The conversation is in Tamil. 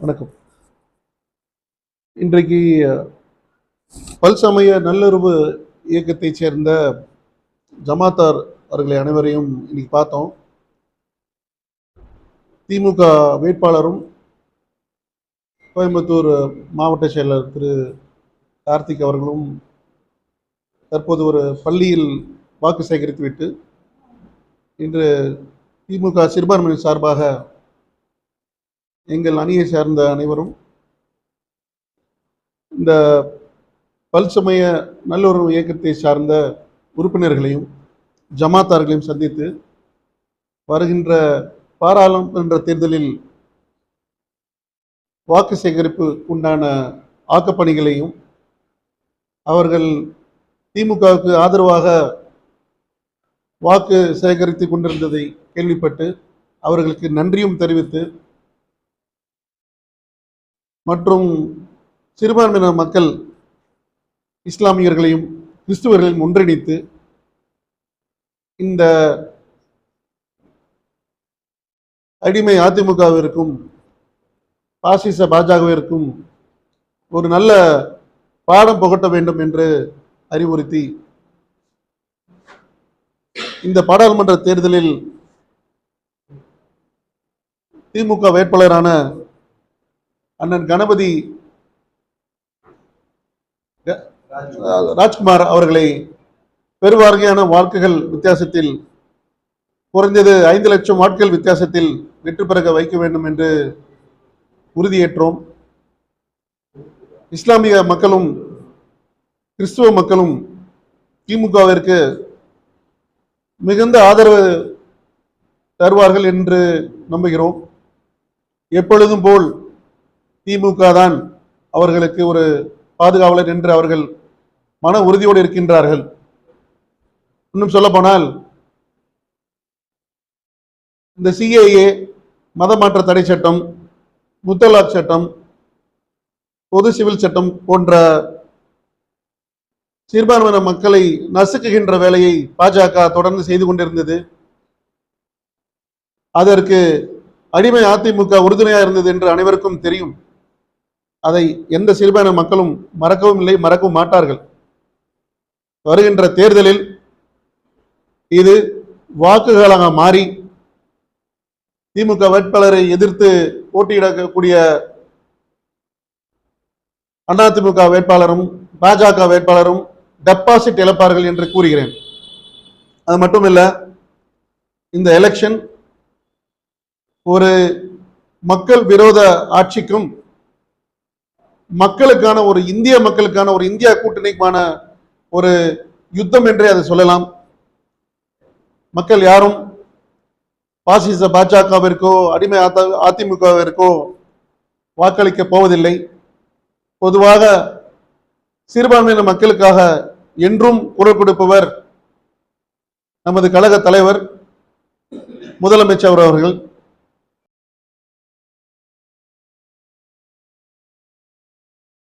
வணக்கம். இன்றைக்கு பல்சமய நல்லுறவு இயக்கத்தைச் சேர்ந்த ஜமாத்தார் அவர்களை அனைவரையும் இன்னைக்கு பார்த்தோம். திமுக வேட்பாளரும் கோயம்புத்தூர் மாவட்ட செயலர் திரு கார்த்திக் அவர்களும் தற்போது ஒரு பள்ளியில் வாக்கு சேகரித்துவிட்டு இன்று திமுக சிறுபான்மையின சார்பாக எங்கள் அணியை சார்ந்த அனைவரும் இந்த பல்சமய நல்லுறவு இயக்கத்தை சார்ந்த உறுப்பினர்களையும் ஜமாத்தார்களையும் சந்தித்து வருகின்ற பாராளுமன்ற தேர்தலில் வாக்கு சேகரிப்பு உண்டான ஆக்கப்பணிகளையும் அவர்கள் திமுகவுக்கு ஆதரவாக வாக்கு சேகரித்து கொண்டிருந்ததை கேள்விப்பட்டு அவர்களுக்கு நன்றியும் தெரிவித்து மற்றும் சிறுபான்மையினர் மக்கள் இஸ்லாமியர்களையும் கிறிஸ்துவர்களையும் ஒன்றிணைத்து இந்த அடிமை அதிமுகவிற்கும் பாசிச பாஜகவிற்கும் ஒரு நல்ல பாடம் புகட்ட வேண்டும் என்று அறிவுறுத்தி இந்த பாராளுமன்ற தேர்தலில் திமுக வேட்பாளரான அண்ணன் கணபதி ராஜ்குமார் அவர்களை பெருவாரியான வாக்குகள் வித்தியாசத்தில் குறைந்தது 5 லட்சம் வாக்குகள் வித்தியாசத்தில் வெற்றி பெற வைக்க வேண்டும் என்று உறுதியேற்றோம். இஸ்லாமிய மக்களும் கிறிஸ்துவ மக்களும் திமுகவிற்கு மிகுந்த ஆதரவு தருவார்கள் என்று நம்புகிறோம். எப்பொழுதும் போல் திமுக தான் அவர்களுக்கு ஒரு பாதுகாவலர் என்று அவர்கள் மன உறுதியோடு இருக்கின்றார்கள். இன்னும் சொல்ல போனால் இந்த சிஏஏ, மதமாற்ற தடை சட்டம், முத்தலாக் சட்டம், பொது சிவில் சட்டம் போன்ற சிறுபான்மையின மக்களை நசுக்குகின்ற வேலையை பாஜக தொடர்ந்து செய்து கொண்டிருந்தது. அதற்கு அடிமை அதிமுக உறுதுணையாக இருந்தது என்று அனைவருக்கும் தெரியும். அதை எந்த சிறுபான்மை மக்களும் மறக்கவும் இல்லை, மறக்கவும் மாட்டார்கள். வருகின்ற தேர்தலில் இது வாக்குகளாக மாறி திமுக வேட்பாளரை எதிர்த்து போட்டியிடக்கூடிய அதிமுக வேட்பாளரும் பாஜக வேட்பாளரும் டெபாசிட் இழப்பார்கள் என்று கூறுகிறேன். அது மட்டுமில்ல, இந்த எலெக்ஷன் ஒரு மக்கள் விரோத ஆட்சிக்கும் மக்களுக்கான ஒரு இந்திய மக்களுக்கான ஒரு இந்தியா கூட்டணிக்கான ஒரு யுத்தம் என்றே அதை சொல்லலாம். மக்கள் யாரும் பாசிச பாஜகவிற்கோ அடிமை அதிமுகவிற்கோ வாக்களிக்க போவதில்லை. பொதுவாக சிறுபான்மையின மக்களுக்காக என்றும் குரல் கொடுப்பவர் நமது கழக தலைவர் முதலமைச்சர் அவர்கள்.